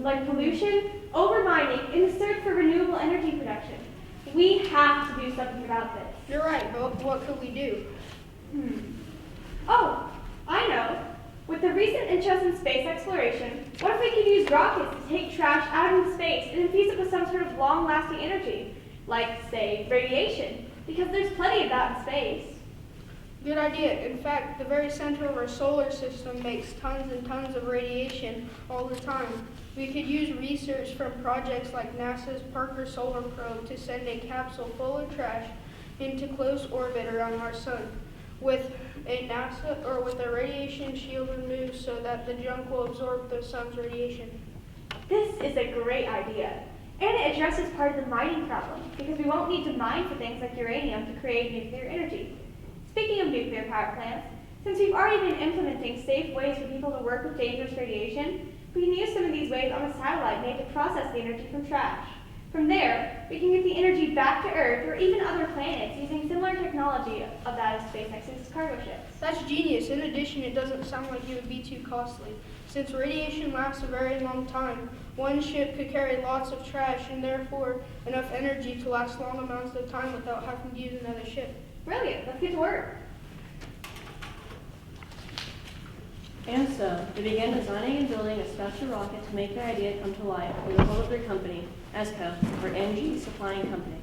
like pollution, overmining, and the search for renewable energy production. We have to do something about this. You're right, but what could we do? Oh, I know. With the recent interest in space exploration, what if we could use rockets to take trash out into space and infuse it with some sort of long-lasting energy, like, say, radiation, because there's plenty of that in space. Good idea. In fact, the very center of our solar system makes tons and tons of radiation all the time. We could use research from projects like NASA's Parker Solar Probe to send a capsule full of trash into close orbit around our sun, with a radiation shield removed so that the junk will absorb the sun's radiation. This is a great idea. And it addresses part of the mining problem, because we won't need to mine for things like uranium to create nuclear energy. Speaking of nuclear power plants, since we've already been implementing safe ways for people to work with dangerous radiation, we can use some of these ways on a satellite made to process the energy from trash. From there, we can get the energy back to Earth or even other planets using similar technology of that of SpaceX's cargo ships. That's genius. In addition, it doesn't sound like it would be too costly. Since radiation lasts a very long time, one ship could carry lots of trash and therefore enough energy to last long amounts of time without having to use another ship. Brilliant, let's get to work. And so, they began designing and building a special rocket to make their idea come to life with the help of their company, ESCO, or Energy Supplying Company.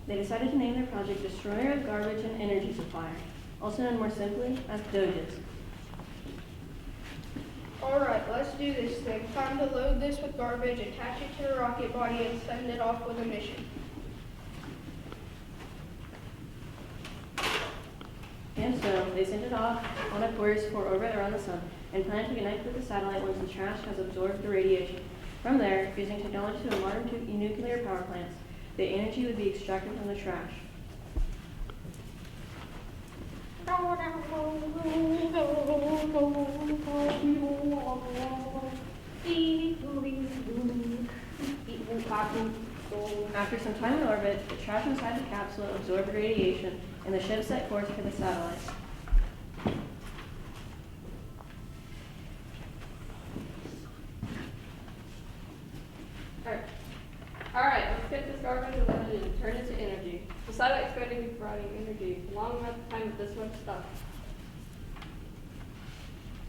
They decided to name their project Destroyer of Garbage and Energy Supplier, also known more simply as DOGES. Alright, let's do this thing. Time to load this with garbage, attach it to the rocket body, and send it off with a mission. And so, they sent it off on a course for orbit around the sun, and planned to connect with the satellite once the trash has absorbed the radiation. From there, using technology to modern nuclear power plants, the energy would be extracted from the trash. After some time in orbit, the trash inside the capsule absorbed radiation, and the ship set course for the satellite. Alright, let's get this garbage eliminated and turn it to energy. The satellite's going to be providing energy a long amount of time with this much stuff.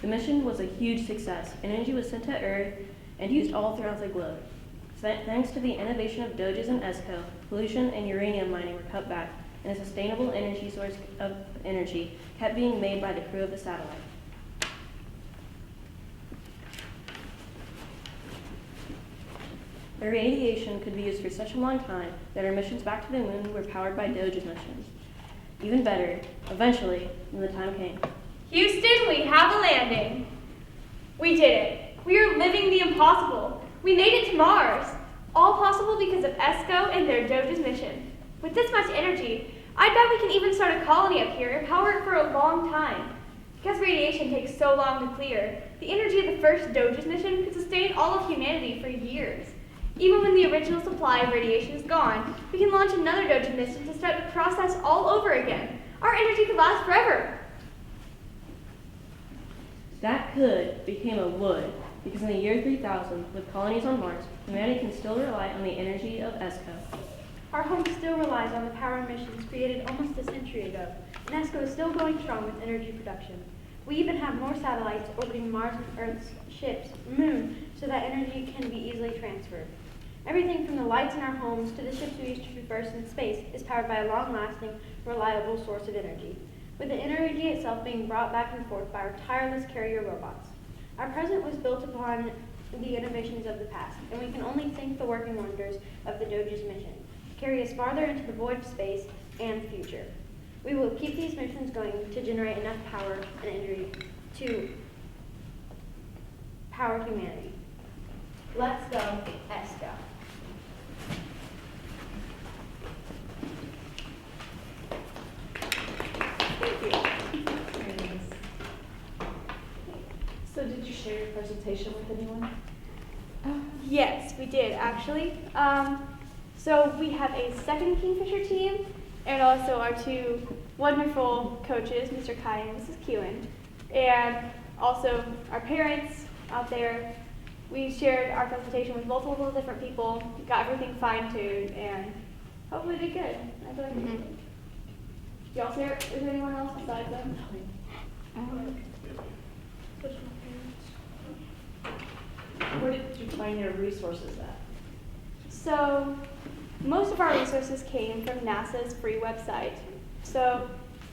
The mission was a huge success. Energy was sent to Earth and used all throughout the globe. Thanks to the innovation of DOGES and ESCO, pollution and uranium mining were cut back, and a sustainable energy source of energy kept being made by the crew of the satellite. The radiation could be used for such a long time that our missions back to the moon were powered by DOGES missions. Even better, eventually, when the time came. Houston, we have a landing. We did it. We are living the impossible. We made it to Mars. All possible because of ESCO and their DOGES mission. With this much energy, I bet we can even start a colony up here and power it for a long time. Because radiation takes so long to clear, the energy of the first DOGES mission could sustain all of humanity for years. Even when the original supply of radiation is gone, we can launch another DOGES mission to start the process all over again. Our energy could last forever. That could became a would, because in the year 3000, with colonies on Mars, humanity can still rely on the energy of ESCO. Our home still relies on the power missions created almost a century ago, and ESCO is still going strong with energy production. We even have more satellites orbiting Mars and Earth's ships, Moon, so that energy can be easily transferred. Everything from the lights in our homes to the ships we use to traverse in space is powered by a long-lasting, reliable source of energy, with the energy itself being brought back and forth by our tireless carrier robots. Our present was built upon the innovations of the past, and we can only thank the working wonders of the DOGES mission to carry us farther into the void of space and future. We will keep these missions going to generate enough power and energy to power humanity. Let's go, ESCO. So did share your presentation with anyone? Yes, we did actually. So we have a second Kingfisher team, and also our two wonderful coaches, Mr. Kai and Mrs. Kewen, and also our parents out there. We shared our presentation with multiple different people, got everything fine-tuned, and hopefully did good. I feel like we did. Y'all share? Is there anyone else besides them? Where did you find your resources at? So, most of our resources came from NASA's free website. So,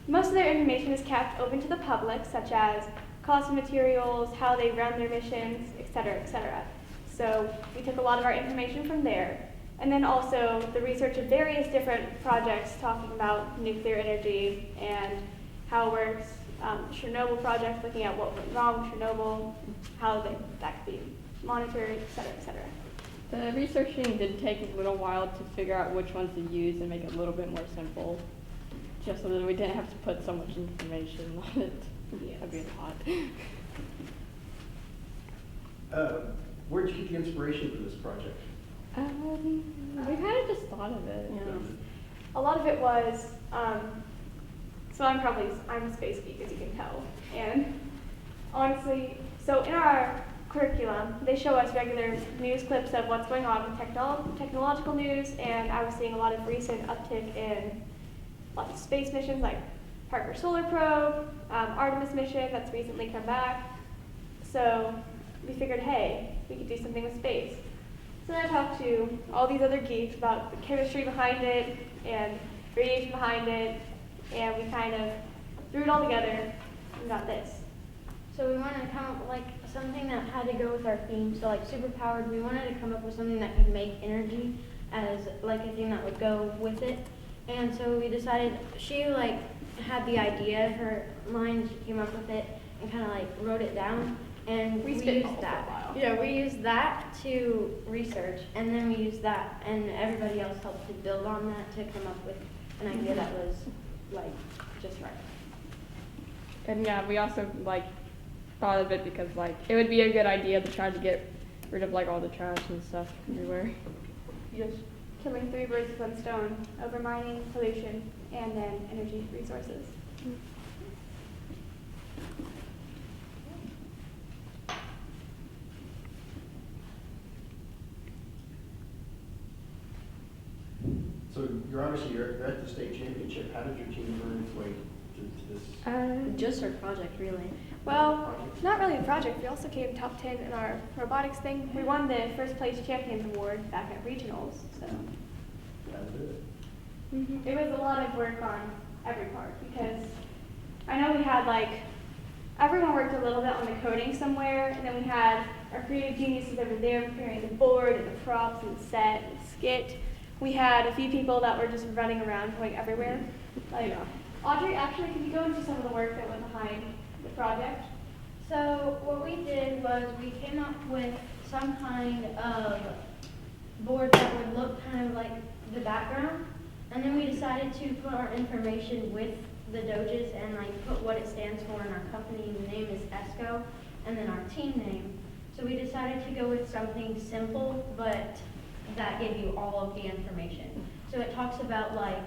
most of their information is kept open to the public, such as cost of materials, how they run their missions, etc., etc. So, we took a lot of our information from there. And then also the research of various different projects talking about nuclear energy and how it works. Chernobyl project, looking at what went wrong with Chernobyl, how that could be monitored, etc., etc. The researching did take a little while to figure out which ones to use and make it a little bit more simple, just so that we didn't have to put so much information on it. Yes. That'd be a lot. Where'd you get the inspiration for this project? We kind of just thought of it. Yeah. A lot of it was, so I'm a space geek, as you can tell. And honestly, so in our curriculum, they show us regular news clips of what's going on with technological news, and I was seeing a lot of recent uptick in lots of space missions like Parker Solar Probe, Artemis mission that's recently come back. So we figured, hey, we could do something with space. So I talked to all these other geeks about the chemistry behind it and radiation behind it, and we kind of threw it all together and got this. So we wanted to come up with like something that had to go with our theme. So like superpowered, we wanted to come up with something that could make energy as like a thing that would go with it. And so we decided, she like had the idea, her mind, she came up with it and kind of like wrote it down. And we used that. Yeah, we used that to research, and then we used that, and everybody else helped to build on that to come up with an idea that was like just right. And yeah, we also like thought of it because like it would be a good idea to try to get rid of like all the trash and stuff everywhere. Yes. Killing 3 birds with 1 stone, over mining, pollution, and then energy resources. So you're at the state championship. How did your team earn its way to this? Just our project, really. Well, not really a project. We also came top 10 in our robotics thing. We won the first place champions award back at regionals. So Glad to do it. it was a lot of work on every part because I know we had like everyone worked a little bit on the coding somewhere, and then we had our creative geniuses over there preparing the board and the props and the set and the skit. We had a few people that were just running around going everywhere. Like Audrey, actually, can you go into some of the work that went behind the project? So what we did was we came up with some kind of board that would look kind of like the background, and then we decided to put our information with the Doges and like put what it stands for in our company. The name is ESCO, and then our team name. So we decided to go with something simple, but that gave you all of the information. So it talks about like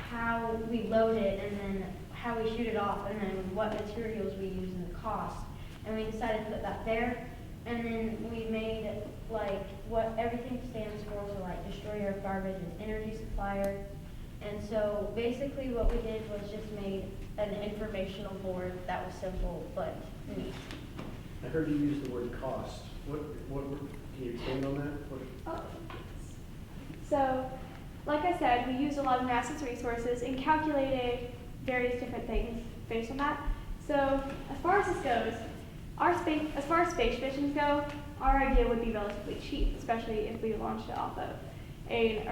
how we load it, and then how we shoot it off, and then what materials we use and the cost. And we decided to put that there. And then we made like what everything stands for, so like destroyer of garbage and energy supplier. And so basically what we did was just made an informational board that was simple but neat. I heard you use the word cost. What can you expand on that? Oh. So, like I said, we used a lot of NASA's resources and calculated various different things based on that. So, as far as this goes, as far as space missions go, our idea would be relatively cheap, especially if we launched it off of an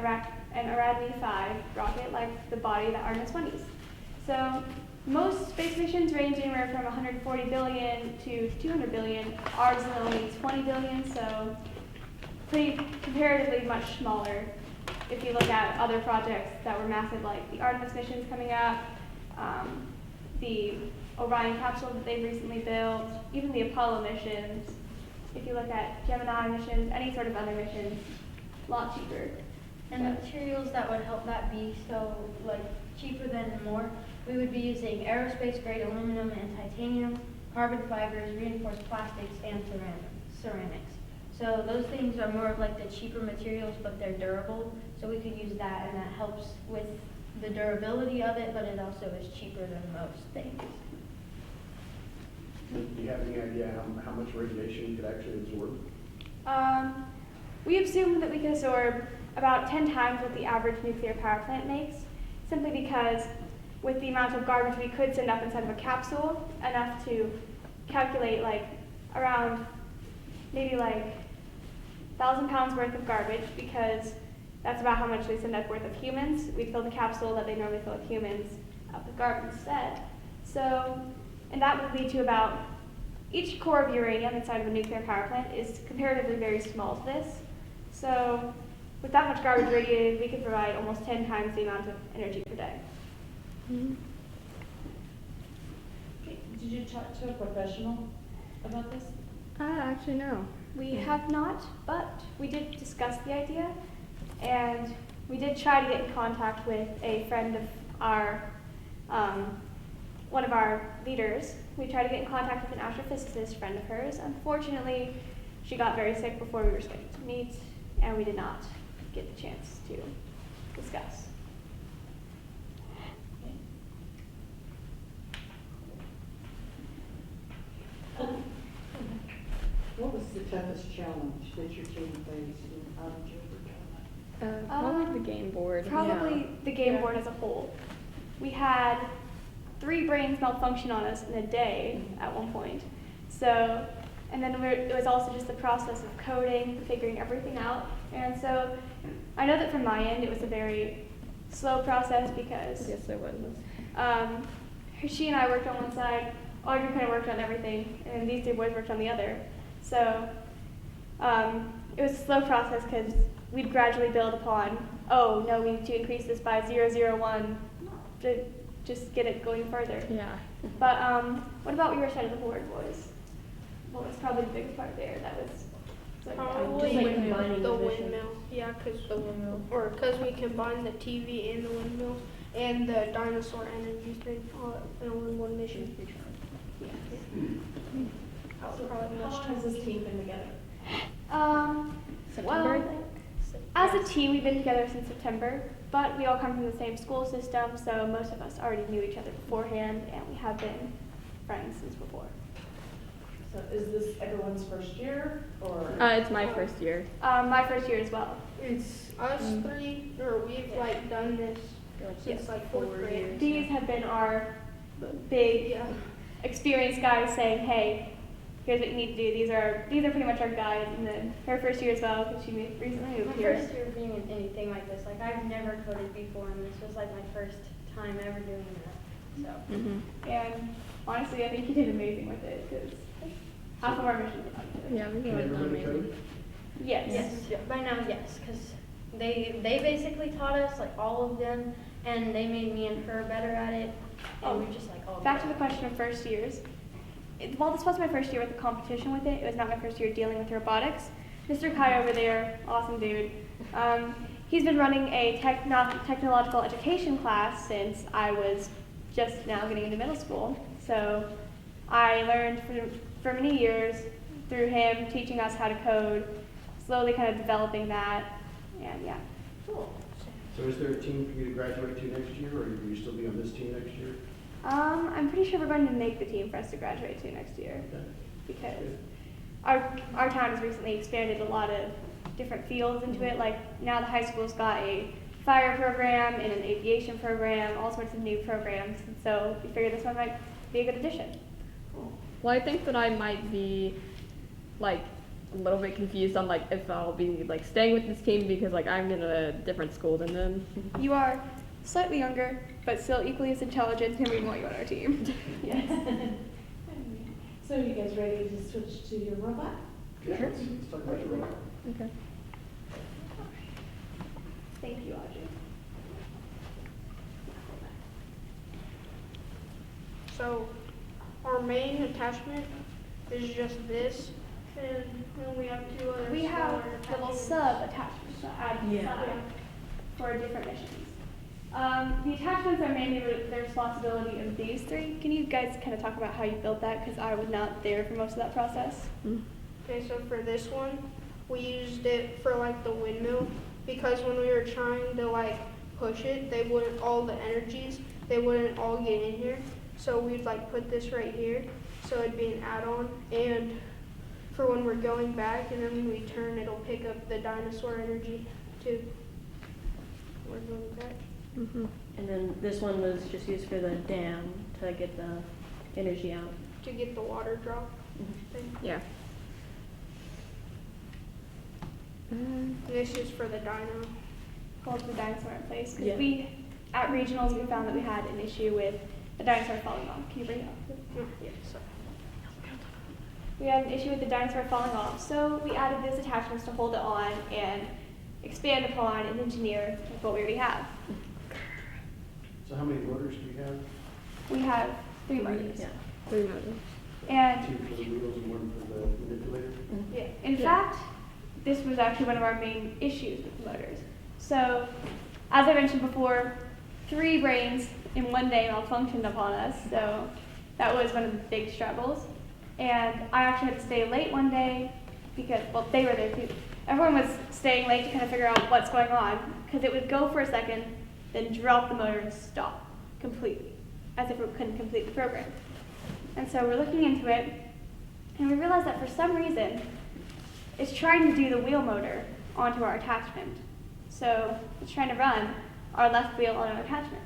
Ariadne 5 rocket like the body that Artemis 1 used. So, most space missions range anywhere from 140 billion to 200 billion. Ours is only 20 billion, so pretty comparatively much smaller. If you look at other projects that were massive, like the Artemis missions coming up, the Orion capsule that they've recently built, even the Apollo missions. If you look at Gemini missions, any sort of other missions, a lot cheaper. And the materials that would help that be so like cheaper than more, we would be using aerospace grade aluminum and titanium, carbon fibers, reinforced plastics, and ceramics. So those things are more of like the cheaper materials, but they're durable. So we could use that, and that helps with the durability of it, but it also is cheaper than most things. Do you have any idea how much radiation you could actually absorb? We assume that we can absorb about 10 times what the average nuclear power plant makes, simply because with the amount of garbage we could send up inside of a capsule, enough to calculate like around maybe like 1,000 pounds worth of garbage, because that's about how much they send up worth of humans. We'd fill the capsule that they normally fill with humans up with garbage instead. So, and that would lead to about, each core of uranium inside of a nuclear power plant is comparatively very small to this. So with that much garbage radiated, we could provide almost 10 times the amount of energy per day. Okay, did you talk to a professional about this? Actually, no. We have not, but we did discuss the idea, and we did try to get in contact with a friend of our, one of our leaders. We tried to get in contact with an astrophysicist friend of hers. Unfortunately, she got very sick before we were scheduled to meet, and we did not get the chance to discuss. What was the toughest challenge that your team faced, and how did you overcome it? Probably the game board. Probably the game board as a whole. We had 3 brains malfunction on us in a day at one point. So, and then it was also just the process of coding, figuring everything out. And so I know that from my end, it was a very slow process because Yes, it was. she and I worked on one side, Audrey kind of worked on everything, and these 2 boys worked on the other. So it was a slow process because we'd gradually build upon, oh, no, we need to increase this by 0.001 to just get it going further. Yeah. But what about your side of the board, boys? What was probably the biggest part there that was Probably Just like combining the the missions. windmill. Yeah, because we combined the TV and the windmill and the dinosaur energy thing all in one mission. How long has this team been together? Well, as a team, we've been together since September, but we all come from the same school system, so most of us already knew each other beforehand, and we have been friends since before. So is this everyone's first year, or? It's my first year. My first year as well. It's us 3, or we've like done this since like 4th grade. These have been our big Yeah. experienced guys saying, hey, here's what you need to do. These are pretty much our guides. And then her first year as well, because she recently moved My here. first year being in anything like this, like I've never coded before, and this was like my first time ever doing that. So. And honestly, I think you did amazing with it, because half of our missions were not good. Yeah, we've Can really done everybody amazing. code? Yes. Yes, by now, yes, because they basically taught us, like all of them, and they made me and her better at it, and we just like all. Back to the question of first years. While this was my first year with the competition with it, it was not my first year dealing with robotics. Mr. Kai over there, awesome dude. He's been running a technological education class since I was just now getting into middle school. So I learned for many years through him teaching us how to code, slowly kind of developing that, and yeah. Cool. So is there a team for you to graduate to next year, or will you still be on this team next year? I'm pretty sure we're going to make the team for us to graduate to next year, Okay. because our town has recently expanded a lot of different fields into it. Like now the high school's got a fire program and an aviation program, all sorts of new programs. And so we figured this one might be a good addition. Well, I think that I might be like a little bit confused on like if I'll be like staying with this team because like I'm in a different school than them. You are slightly younger, but still equally as intelligent, and we want you on our team. Yes. So are you guys ready to switch to your robot? Okay, let's talk about your robot. Okay. Thank you, Audrey. So our main attachment is just this, and then we have two other We have smaller little attachments. sub-attachments to add for different missions. The attachments are mainly the responsibility of these three. Can you guys kind of talk about how you built that? Because I was not there for most of that process. Okay, so for this one, we used it for like the windmill, because when we were trying to like push it, they wouldn't, all the energies, they wouldn't all get in here. So we'd like put this right here, so it'd be an add-on, and for when we're going back, and then when we turn, it'll pick up the dinosaur energy too. We're going back. And then this one was just used for the dam to get the energy out. To get the water drop thing. Yeah. And this is for the dino. Hold the dinosaur in place. Because Yeah. we, at regionals, we found that we had an issue with the dinosaur falling off. Can you bring it up? Yeah, so. We had an issue with the dinosaur falling off, so we added those attachments to hold it on and expand upon and engineer with what we already have. So how many motors do you have? We have 3 motors. Yeah. 3 motors. And 2 for the wheels and 1 for the manipulator? yeah, in fact, this was actually one of our main issues with the motors. So, as I mentioned before, 3 brains in one day malfunctioned upon us, so that was one of the big struggles. And I actually had to stay late one day because, well, they were there too. Everyone was staying late to kind of figure out what's going on, because it would go for a second, then drop the motor and stop completely, as if it couldn't complete the program. And so we're looking into it, and we realized that for some reason, it's trying to do the wheel motor onto our attachment. So it's trying to run our left wheel on our attachment.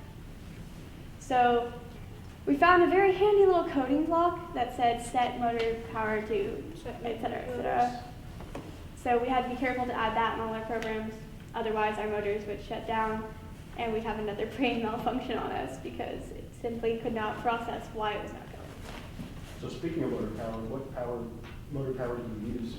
So we found a very handy little coding block that said set motor power to, et cetera, et cetera. So we had to be careful to add that in all our programs, otherwise our motors would shut down and we'd have another brain malfunction on us because it simply could not process why it was not going. So speaking of motor power, what motor power do you use?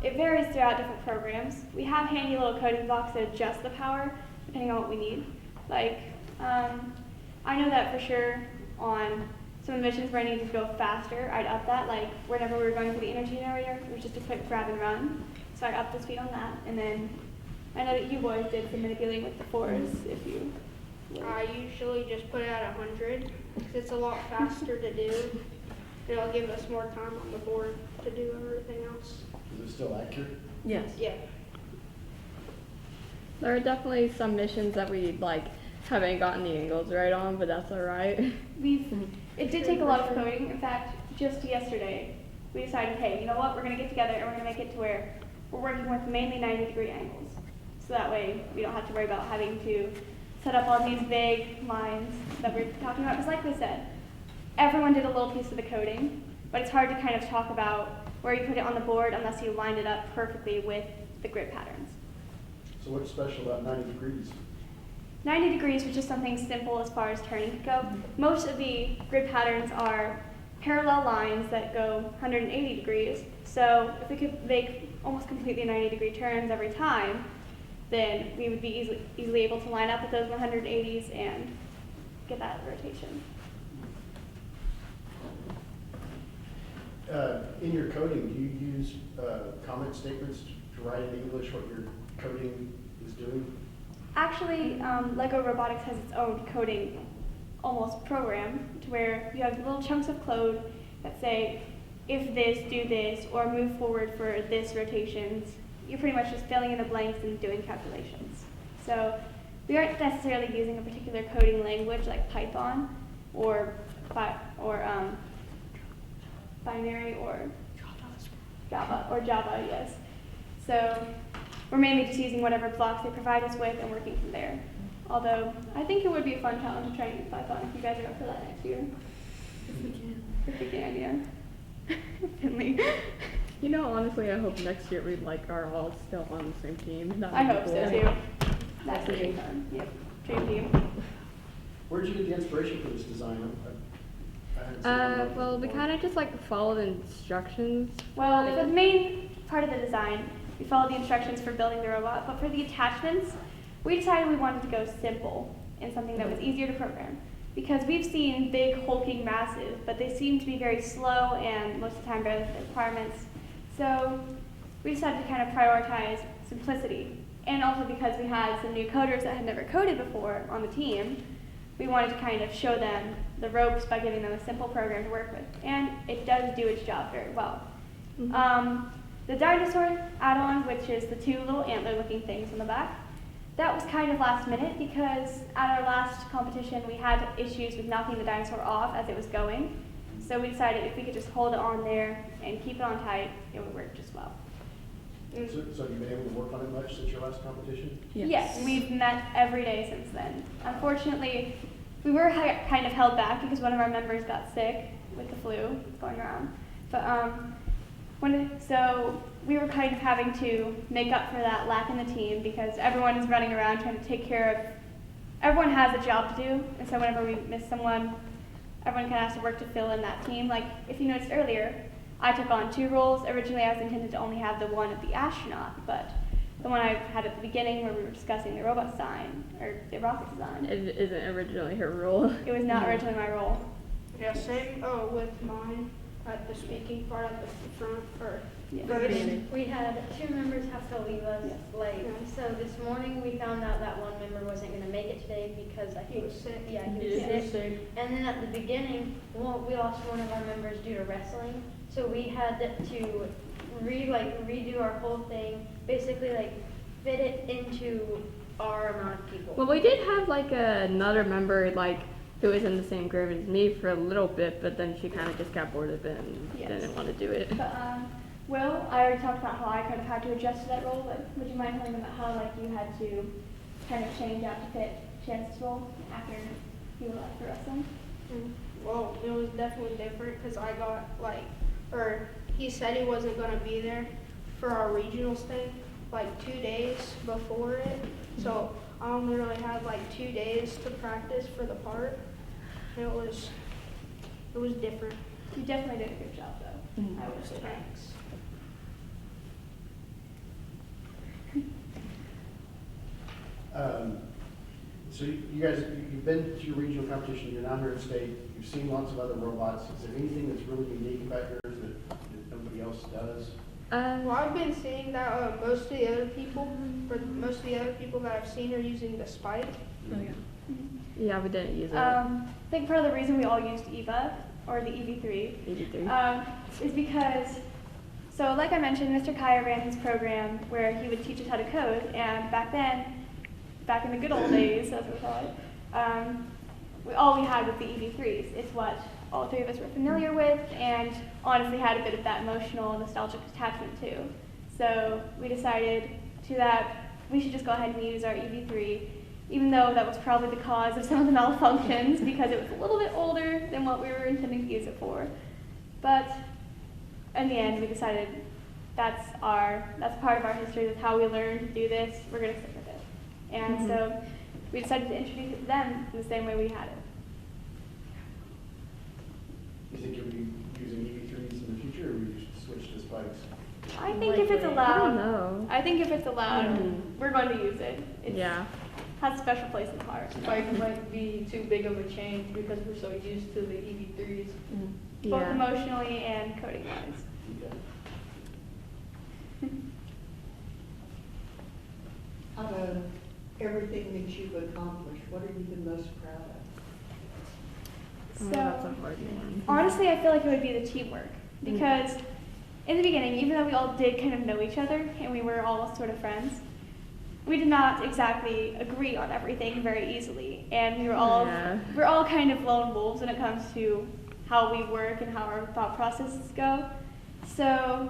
It varies throughout different programs. We have handy little coding blocks that adjust the power depending on what we need. Like, I know that for sure on some of the missions where I needed to go faster, I'd up that. Like, whenever we were going through the energy generator, it was just a quick grab and run. So I'd up the speed on that. And then I know that you boys did some manipulating with the 4s if you would. I usually just put it at 100, because it's a lot faster to do. It'll give us more time on the board to do everything else. Is it still accurate? Yes. Yeah. There are definitely some missions that we haven't gotten the angles right on, but that's alright. It did take a lot of coding. In fact, just yesterday, we decided, hey, you know what, we're going to get together and we're going to make it to where we're working with mainly 90-degree angles. So that way, we don't have to worry about having to set up all these big lines that we're talking about. Because like we said, everyone did a little piece of the coding, but it's hard to kind of talk about where you put it on the board unless you lined it up perfectly with the grid patterns. So what's special about 90 degrees? 90 degrees was just something simple as far as turning could go. Most of the grid patterns are parallel lines that go 180 degrees. So if we could make almost completely 90-degree turns every time, then we would be easily able to line up with those 180s and get that rotation. In your coding, do you use comment statements to write in English what your coding is doing? Actually, Lego Robotics has its own coding almost program to where you have little chunks of code that say, if this, do this, or move forward for this rotations. You're pretty much just filling in the blanks and doing calculations. So we aren't necessarily using a particular coding language like Python or binary or Java, yes. So we're mainly just using whatever blocks they provide us with and working from there. Although I think it would be a fun challenge to try and use Python if you guys are up for that next year. If we can, yeah. Finley. You know, honestly, I hope next year we are all still on the same team. That I would be hope so cool. too. That would be fun. Yep. Dream team. Where did you get the inspiration for this design? I hadn't seen one like Well, this we before. kind of just followed instructions. Well, for the main part of the design, we followed the instructions for building the robot, but for the attachments, we decided we wanted to go simple and something that was easier to program. because we've seen big, hulking, massive, but they seem to be very slow and most of the time better than the requirements. So we decided to kind of prioritize simplicity. And also because we had some new coders that had never coded before on the team, we wanted to kind of show them the ropes by giving them a simple program to work with. And it does do its job very well. The dinosaur add-on, which is the two little antler-looking things on the back, that was kind of last minute because at our last competition we had issues with knocking the dinosaur off as it was going. So we decided if we could just hold it on there and keep it on tight, it would work just well. So have you been able to work on it much since your last competition? Yes, we've met every day since then. Unfortunately, we were kind of held back because one of our members got sick with the flu going around. But so we were kind of having to make up for that lack in the team because everyone is running around trying to take care of, everyone has a job to do, and so whenever we miss someone, everyone kind of has to work to fill in that team. Like, if you noticed earlier, I took on 2 roles. Originally, I was intended to only have the one of the astronaut, but the one I had at the beginning where we were discussing the robot design, or the rocket design, It isn't originally her role. it was not originally my role. Yeah, same with mine at the speaking part at the front. We had 2 members have to leave us late. So this morning we found out that one member wasn't going to make it today because He was sick. Yeah, he was sick. And then at the beginning, we lost one of our members due to wrestling. So we had to redo our whole thing, basically like fit it into our amount of people. Well, we did have like another member who was in the same group as me for a little bit, but then she kind of just got bored of it and didn't want to do it. But Will, I already talked about how I kind of had to adjust to that role, but would you mind telling them about how you had to kind of change out to fit Chance's role after you left for wrestling? Well, it was definitely different because I got he said he wasn't going to be there for our regionals thing 2 days before it. So I only really had 2 days to practice for the part. It was different. You definitely did a good job, though. I would say. Thanks. So you guys, you've been to your regional competition, you're now here at state, you've seen lots of other robots. Is there anything that's really unique about yours that nobody else does? Well, I've been seeing that most of the other people that I've seen are using the spike. Oh, yeah. Yeah, we didn't use it. I think part of the reason we all used EVA, or the EV3, is because, so like I mentioned, Mr. Kaya ran his program where he would teach us how to code, and back in the good old days, as we call it, all we had was the EV3s. It's what all 3 of us were familiar with, and honestly had a bit of that emotional and nostalgic attachment too. So we decided that we should just go ahead and use our EV3, even though that was probably the cause of some of the malfunctions because it was a little bit older than what we were intending to use it for. But in the end, we decided that's part of our history, that's how we learned to do this, we're going to stick with it. And so we decided to introduce it to them in the same way we had it. You think you'll be using EV3s in the future, or will you switch to spikes? I think if it's allowed, I don't know. I think if it's allowed, we're going to use it. It has a special place in the heart. Spike might be too big of a change because we're so used to the EV3s. Both emotionally and coding wise. Okay. Out of everything that you've accomplished, what are you the most proud of? That's a hard one. Honestly, I feel like it would be the teamwork because in the beginning, even though we all did kind of know each other and we were all sort of friends, we did not exactly agree on everything very easily, and we were all kind of lone wolves when it comes to how we work and how our thought processes go. So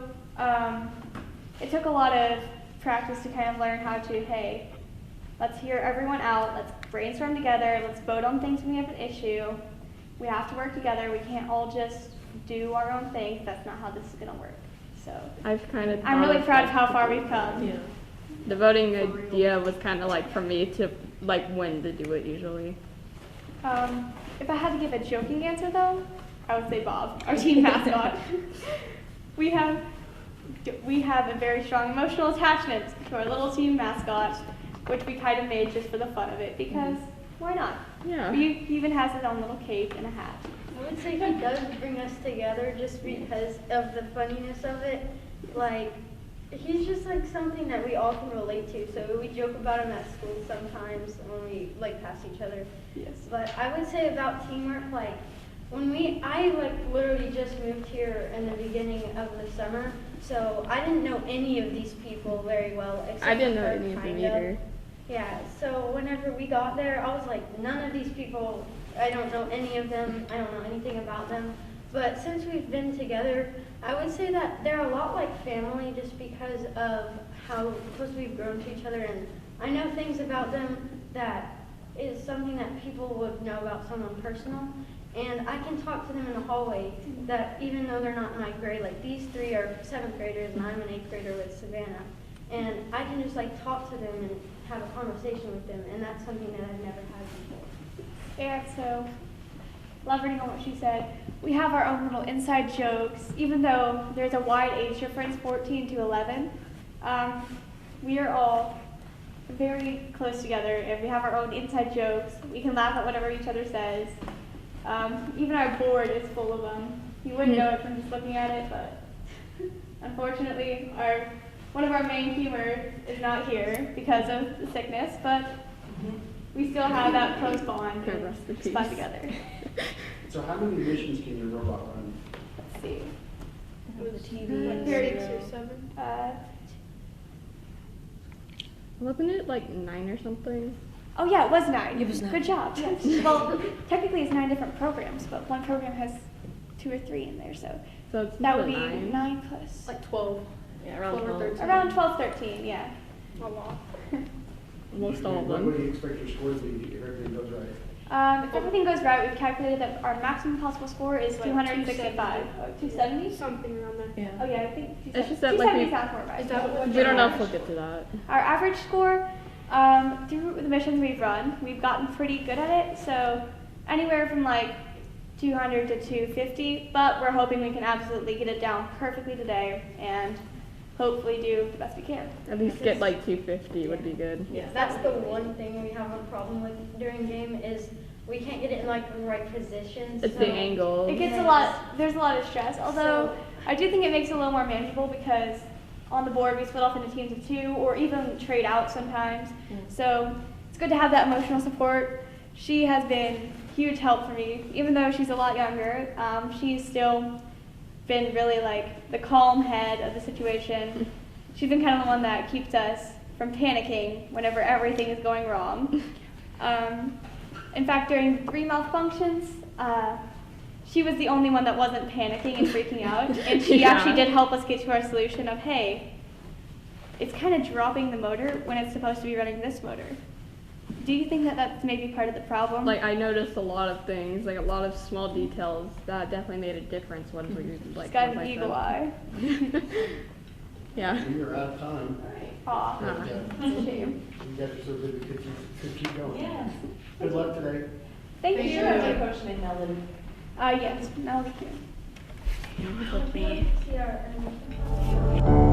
it took a lot of practice to kind of learn how to, hey, let's hear everyone out, let's brainstorm together, let's vote on things when we have an issue. We have to work together. We can't all just do our own thing. That's not how this is going to work. So I'm really proud of how far we've come. Yeah. The voting idea was kind of for me to when to do it usually. If I had to give a joking answer though, I would say Bob, our team mascot. we have a very strong emotional attachment to our little team mascot, which we kind of made just for the fun of it because Why not? Yeah. He even has his own little cape and a hat. I would say he does bring us together just because of the funniness of it. Like, he's just like something that we all can relate to. So we joke about him at school sometimes when we like pass each other. Yes. But I would say about teamwork, like I like literally just moved here in the beginning of the summer, so I didn't know any of these people very well. Except I didn't know for any of them kind either. Yeah, so whenever we got there, I was like, none of these people, I don't know any of them, I don't know anything about them. But since we've been together, I would say that they're a lot like family just because of how close we've grown to each other, and I know things about them that is something that people would know about someone personal. And I can talk to them in the hallway that even though they're not in my grade, like these three are 7th graders and I'm an 8th grader with Savannah. And I can just like talk to them and have a conversation with them, and that's something that I've never had before. Yeah, so love reading on what she said. We have our own little inside jokes, even though there's a wide age difference, 14 to 11. We are all very close together, and we have our own inside jokes. We can laugh at whatever each other says. Even our board is full of them. You wouldn't know it from just looking at it, but unfortunately, one of our main humors is not here because of the sickness, but we still have that close bond and Rest in it's fun peace. together. So how many missions can your robot run? Let's see. TV. 6 or 7. Wasn't it like 9 or something? Oh yeah, it was 9. It was 9. Good job. Yes. Well, technically it's 9 different programs, but one program has 2 or 3 in there, so So it's that would be 9. 9 plus. Like 12. Yeah, around 12. Around 12, 13, yeah. A lot. Almost all of What do them. you expect your score to be if everything goes right? If everything goes right, we've calculated that our maximum possible score is Like 265. 270? Something around there. Yeah. Oh yeah, I think It's just that, like, 270 we- sounds more right. Is that what We don't know if we'll get to that. Our average score, through the missions we've run, we've gotten pretty good at it, so anywhere from like 200 to 250, but we're hoping we can absolutely get it down perfectly today and hopefully do the best we can. At least get like 250 would be good. Yeah, that's the one thing we have a problem with during game is we can't get it in like the right position. It's so the angle. It gets Yes. there's a lot of stress, although So- I do think it makes it a little more manageable because on the board we split off into teams of 2 or even trade out sometimes. So it's good to have that emotional support. She has been huge help for me, even though she's a lot younger. She's still been really like the calm head of the situation. She's been kind of the one that keeps us from panicking whenever everything is going wrong. In fact, during 3 malfunctions, she was the only one that wasn't panicking and freaking out, and she Yeah. actually did help us get to our solution of, hey, it's kind of dropping the motor when it's supposed to be running this motor. Do you think that that's maybe part of the problem? Like, I noticed a lot of things, like a lot of small details that definitely made a difference when we like. It's got once an I eagle said- eye. Yeah. We are out of time. Aw, But, that's a shame. you guys are so good, we could keep going. Yes. Good luck today. Thank Make you. sure my coach named Melody. Yes, now we can. With me. See our